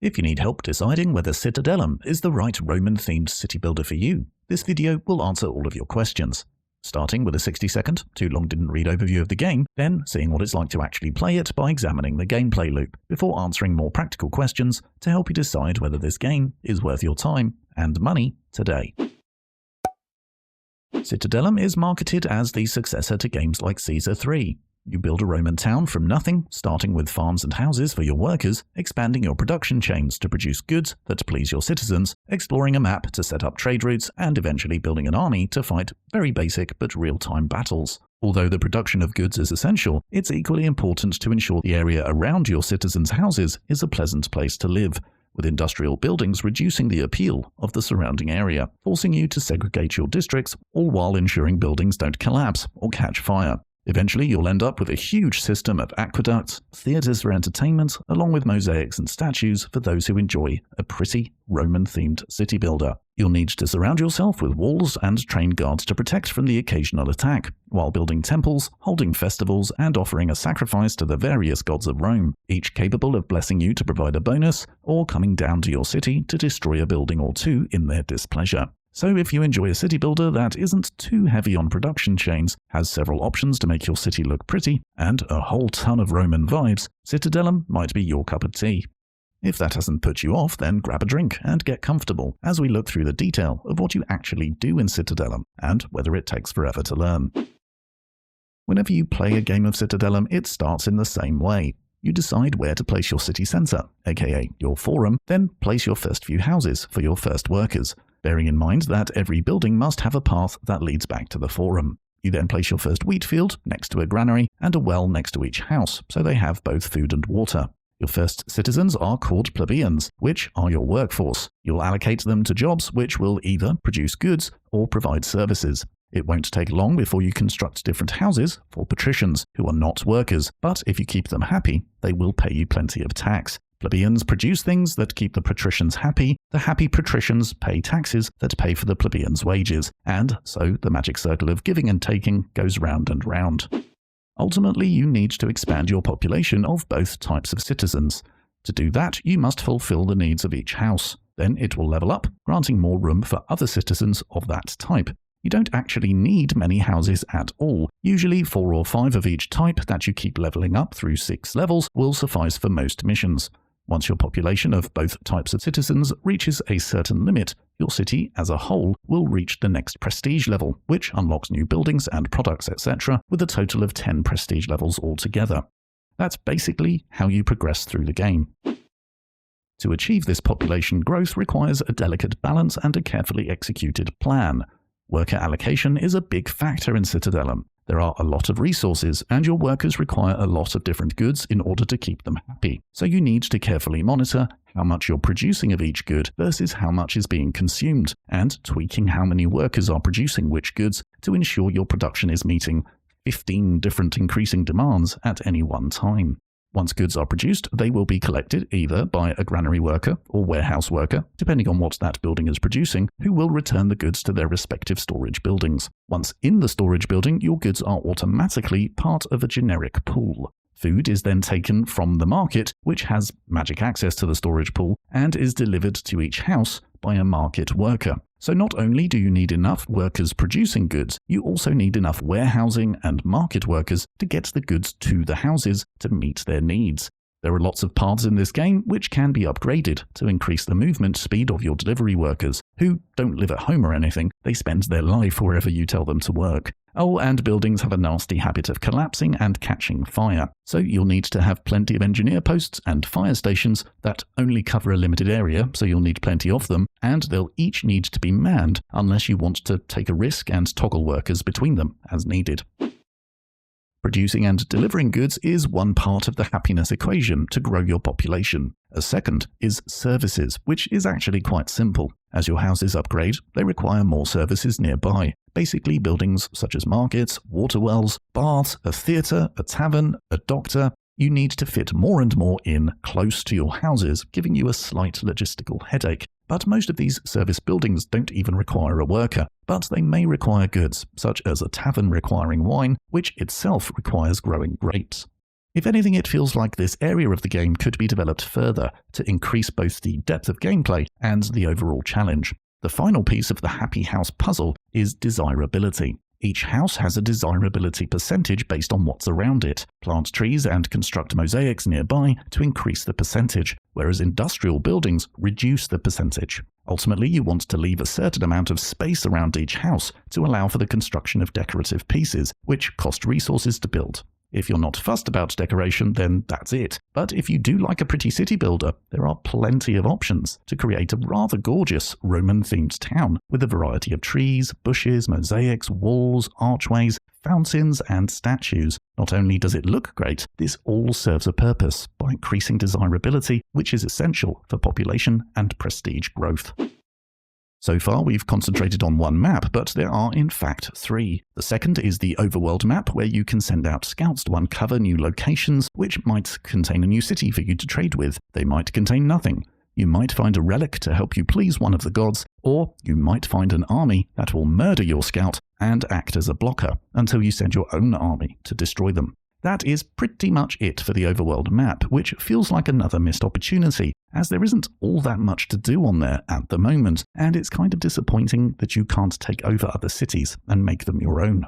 If you need help deciding whether Citadelum is the right Roman-themed city builder for you, this video will answer all of your questions. Starting with a 60-second, too long didn't read overview of the game, then seeing what it's like to actually play it by examining the gameplay loop, before answering more practical questions to help you decide whether this game is worth your time and money today. Citadelum is marketed as the successor to games like Caesar 3. You build a Roman town from nothing, starting with farms and houses for your workers, expanding your production chains to produce goods that please your citizens, exploring a map to set up trade routes, and eventually building an army to fight very basic but real-time battles. Although the production of goods is essential, it's equally important to ensure the area around your citizens' houses is a pleasant place to live, with industrial buildings reducing the appeal of the surrounding area, forcing you to segregate your districts, all while ensuring buildings don't collapse or catch fire. Eventually, you'll end up with a huge system of aqueducts, theatres for entertainment, along with mosaics and statues for those who enjoy a pretty Roman-themed city builder. You'll need to surround yourself with walls and trained guards to protect from the occasional attack, while building temples, holding festivals, and offering a sacrifice to the various gods of Rome, each capable of blessing you to provide a bonus, or coming down to your city to destroy a building or two in their displeasure. So if you enjoy a city builder that isn't too heavy on production chains, has several options to make your city look pretty, and a whole ton of Roman vibes, Citadelum might be your cup of tea. If that hasn't put you off, then grab a drink and get comfortable as we look through the detail of what you actually do in Citadelum and whether it takes forever to learn. Whenever you play a game of Citadelum, it starts in the same way. You decide where to place your city centre, aka your forum, then place your first few houses for your first workers, bearing in mind that every building must have a path that leads back to the forum. You then place your first wheat field next to a granary and a well next to each house, so they have both food and water. Your first citizens are called plebeians, which are your workforce. You'll allocate them to jobs which will either produce goods or provide services. It won't take long before you construct different houses for patricians, who are not workers, but if you keep them happy, they will pay you plenty of tax. Plebeians produce things that keep the patricians happy, the happy patricians pay taxes that pay for the plebeians' wages, and so the magic circle of giving and taking goes round and round. Ultimately, you need to expand your population of both types of citizens. To do that, you must fulfill the needs of each house. Then it will level up, granting more room for other citizens of that type. You don't actually need many houses at all. Usually 4 or 5 of each type that you keep leveling up through 6 levels will suffice for most missions. Once your population of both types of citizens reaches a certain limit, your city as a whole will reach the next prestige level, which unlocks new buildings and products, etc., with a total of 10 prestige levels altogether. That's basically how you progress through the game. To achieve this population growth requires a delicate balance and a carefully executed plan. Worker allocation is a big factor in Citadelum. There are a lot of resources, and your workers require a lot of different goods in order to keep them happy. So you need to carefully monitor how much you're producing of each good versus how much is being consumed, and tweaking how many workers are producing which goods to ensure your production is meeting 15 different increasing demands at any one time. Once goods are produced, they will be collected either by a granary worker or warehouse worker, depending on what that building is producing, who will return the goods to their respective storage buildings. Once in the storage building, your goods are automatically part of a generic pool. Food is then taken from the market, which has magic access to the storage pool, and is delivered to each house by a market worker. So not only do you need enough workers producing goods, you also need enough warehousing and market workers to get the goods to the houses to meet their needs. There are lots of paths in this game which can be upgraded to increase the movement speed of your delivery workers, who don't live at home or anything, they spend their life wherever you tell them to work. Oh, and buildings have a nasty habit of collapsing and catching fire, so you'll need to have plenty of engineer posts and fire stations that only cover a limited area, so you'll need plenty of them, and they'll each need to be manned unless you want to take a risk and toggle workers between them as needed. Producing and delivering goods is one part of the happiness equation to grow your population. A second is services, which is actually quite simple. As your houses upgrade, they require more services nearby. Basically buildings such as markets, water wells, baths, a theatre, a tavern, a doctor. You need to fit more and more in close to your houses, giving you a slight logistical headache. But most of these service buildings don't even require a worker, but they may require goods, such as a tavern requiring wine, which itself requires growing grapes. If anything, it feels like this area of the game could be developed further to increase both the depth of gameplay and the overall challenge. The final piece of the Happy House puzzle is desirability. Each house has a desirability percentage based on what's around it. Plant trees and construct mosaics nearby to increase the percentage, whereas industrial buildings reduce the percentage. Ultimately, you want to leave a certain amount of space around each house to allow for the construction of decorative pieces, which cost resources to build. If you're not fussed about decoration, then that's it. But if you do like a pretty city builder, there are plenty of options to create a rather gorgeous Roman-themed town with a variety of trees, bushes, mosaics, walls, archways, fountains, and statues. Not only does it look great, this all serves a purpose by increasing desirability, which is essential for population and prestige growth. So far, we've concentrated on one map, but there are in fact three. The second is the overworld map, where you can send out scouts to uncover new locations, which might contain a new city for you to trade with. They might contain nothing. You might find a relic to help you please one of the gods, or you might find an army that will murder your scout and act as a blocker until you send your own army to destroy them. That is pretty much it for the overworld map, which feels like another missed opportunity, as there isn't all that much to do on there at the moment, and it's kind of disappointing that you can't take over other cities and make them your own.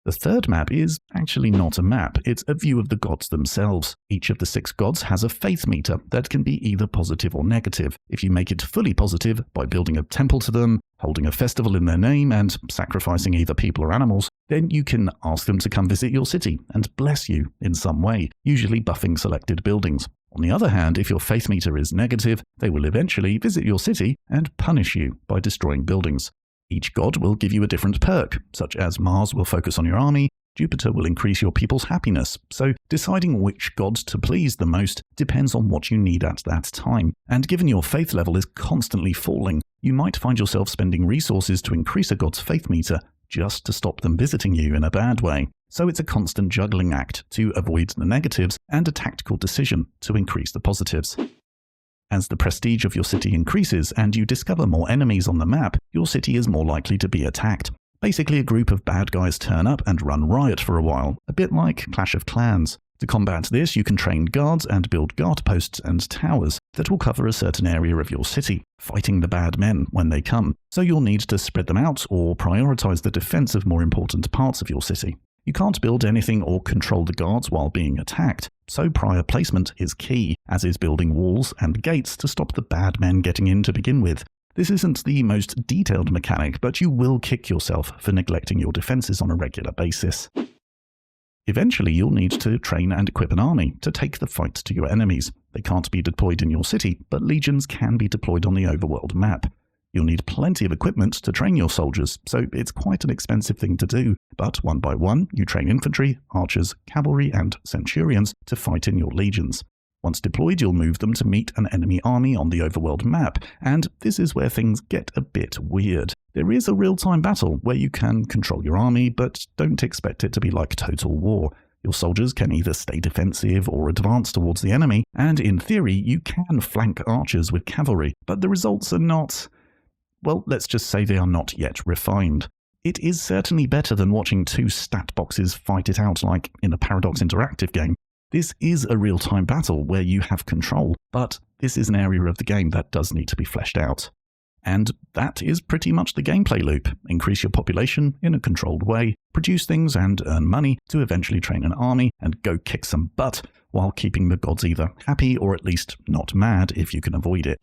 The third map is actually not a map, it's a view of the gods themselves. Each of the 6 gods has a faith meter that can be either positive or negative. If you make it fully positive by building a temple to them, holding a festival in their name, and sacrificing either people or animals, then you can ask them to come visit your city and bless you in some way, usually buffing selected buildings. On the other hand, if your faith meter is negative, they will eventually visit your city and punish you by destroying buildings. Each god will give you a different perk, such as Mars will focus on your army, Jupiter will increase your people's happiness, so deciding which god to please the most depends on what you need at that time. And given your faith level is constantly falling, you might find yourself spending resources to increase a god's faith meter just to stop them visiting you in a bad way. So it's a constant juggling act to avoid the negatives and a tactical decision to increase the positives. As the prestige of your city increases and you discover more enemies on the map, your city is more likely to be attacked. Basically, a group of bad guys turn up and run riot for a while, a bit like Clash of Clans. To combat this, you can train guards and build guard posts and towers that will cover a certain area of your city, fighting the bad men when they come. So you'll need to spread them out or prioritize the defense of more important parts of your city. You can't build anything or control the guards while being attacked, so prior placement is key, as is building walls and gates to stop the bad men getting in to begin with. This isn't the most detailed mechanic, but you will kick yourself for neglecting your defenses on a regular basis. Eventually, you'll need to train and equip an army to take the fight to your enemies. They can't be deployed in your city, but legions can be deployed on the overworld map. You'll need plenty of equipment to train your soldiers, so it's quite an expensive thing to do. But one by one, you train infantry, archers, cavalry, and centurions to fight in your legions. Once deployed, you'll move them to meet an enemy army on the overworld map, and this is where things get a bit weird. There is a real-time battle where you can control your army, but don't expect it to be like Total War. Your soldiers can either stay defensive or advance towards the enemy, and in theory, you can flank archers with cavalry, but the results are not... well, let's just say they are not yet refined. It is certainly better than watching 2 stat boxes fight it out like in a Paradox Interactive game. This is a real-time battle where you have control, but this is an area of the game that does need to be fleshed out. And that is pretty much the gameplay loop. Increase your population in a controlled way, produce things and earn money to eventually train an army and go kick some butt, while keeping the gods either happy or at least not mad if you can avoid it.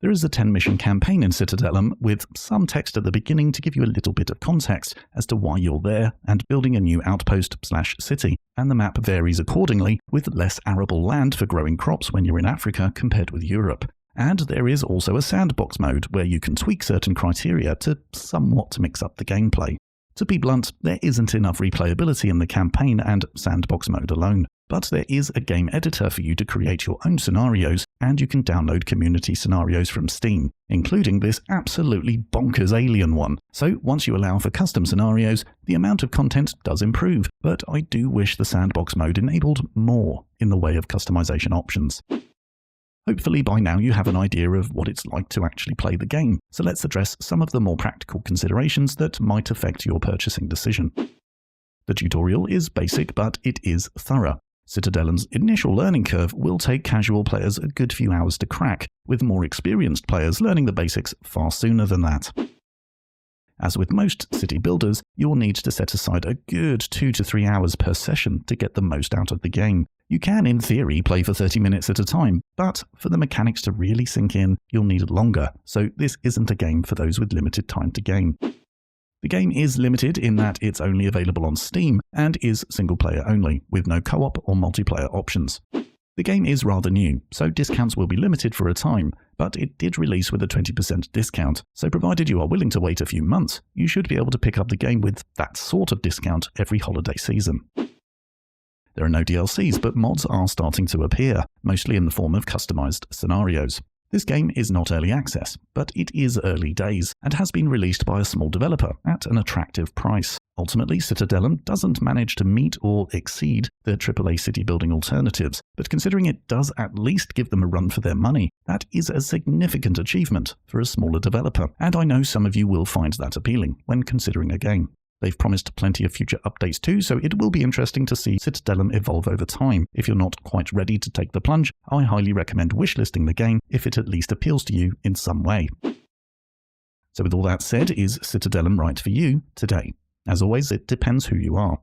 There is a 10-mission campaign in Citadelum with some text at the beginning to give you a little bit of context as to why you're there and building a new outpost/city, and the map varies accordingly, with less arable land for growing crops when you're in Africa compared with Europe. And there is also a sandbox mode where you can tweak certain criteria to somewhat mix up the gameplay. To be blunt, there isn't enough replayability in the campaign and sandbox mode alone, but there is a game editor for you to create your own scenarios, and you can download community scenarios from Steam, including this absolutely bonkers alien one. So once you allow for custom scenarios, the amount of content does improve, but I do wish the sandbox mode enabled more in the way of customization options. Hopefully by now you have an idea of what it's like to actually play the game, so let's address some of the more practical considerations that might affect your purchasing decision. The tutorial is basic, but it is thorough. Citadelum's initial learning curve will take casual players a good few hours to crack, with more experienced players learning the basics far sooner than that. As with most city builders, you will need to set aside a good 2 to 3 hours per session to get the most out of the game. You can, in theory, play for 30 minutes at a time, but for the mechanics to really sink in, you'll need longer, so this isn't a game for those with limited time to game. The game is limited in that it's only available on Steam and is single-player only, with no co-op or multiplayer options. The game is rather new, so discounts will be limited for a time, but it did release with a 20% discount, so provided you are willing to wait a few months, you should be able to pick up the game with that sort of discount every holiday season. There are no DLCs, but mods are starting to appear, mostly in the form of customized scenarios. This game is not early access, but it is early days, and has been released by a small developer at an attractive price. Ultimately, Citadelum doesn't manage to meet or exceed the AAA city building alternatives, but considering it does at least give them a run for their money, that is a significant achievement for a smaller developer, and I know some of you will find that appealing when considering a game. They've promised plenty of future updates too, so it will be interesting to see Citadelum evolve over time. If you're not quite ready to take the plunge, I highly recommend wishlisting the game if it at least appeals to you in some way. So with all that said, is Citadelum right for you today? As always, it depends who you are.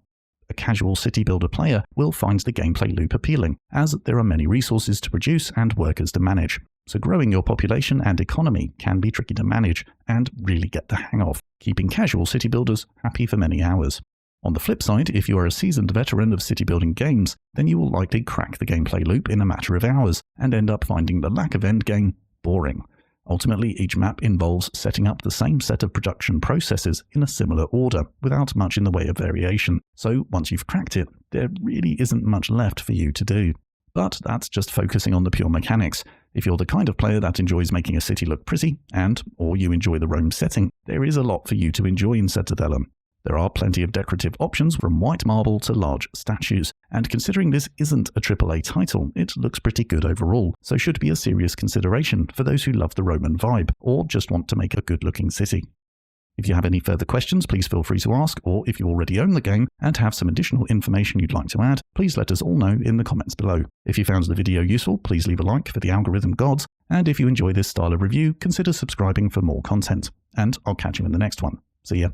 A casual city builder player will find the gameplay loop appealing, as there are many resources to produce and workers to manage. So growing your population and economy can be tricky to manage and really get the hang of, keeping casual city builders happy for many hours. On the flip side, if you are a seasoned veteran of city building games, then you will likely crack the gameplay loop in a matter of hours and end up finding the lack of endgame boring. Ultimately, each map involves setting up the same set of production processes in a similar order, without much in the way of variation. So once you've cracked it, there really isn't much left for you to do. But that's just focusing on the pure mechanics. If you're the kind of player that enjoys making a city look pretty, or you enjoy the Rome setting, there is a lot for you to enjoy in Citadelum. There are plenty of decorative options from white marble to large statues, and considering this isn't a AAA title, it looks pretty good overall, so should be a serious consideration for those who love the Roman vibe, or just want to make a good-looking city. If you have any further questions, please feel free to ask, or if you already own the game and have some additional information you'd like to add, please let us all know in the comments below. If you found the video useful, please leave a like for the algorithm gods, and if you enjoy this style of review, consider subscribing for more content. And I'll catch you in the next one. See ya.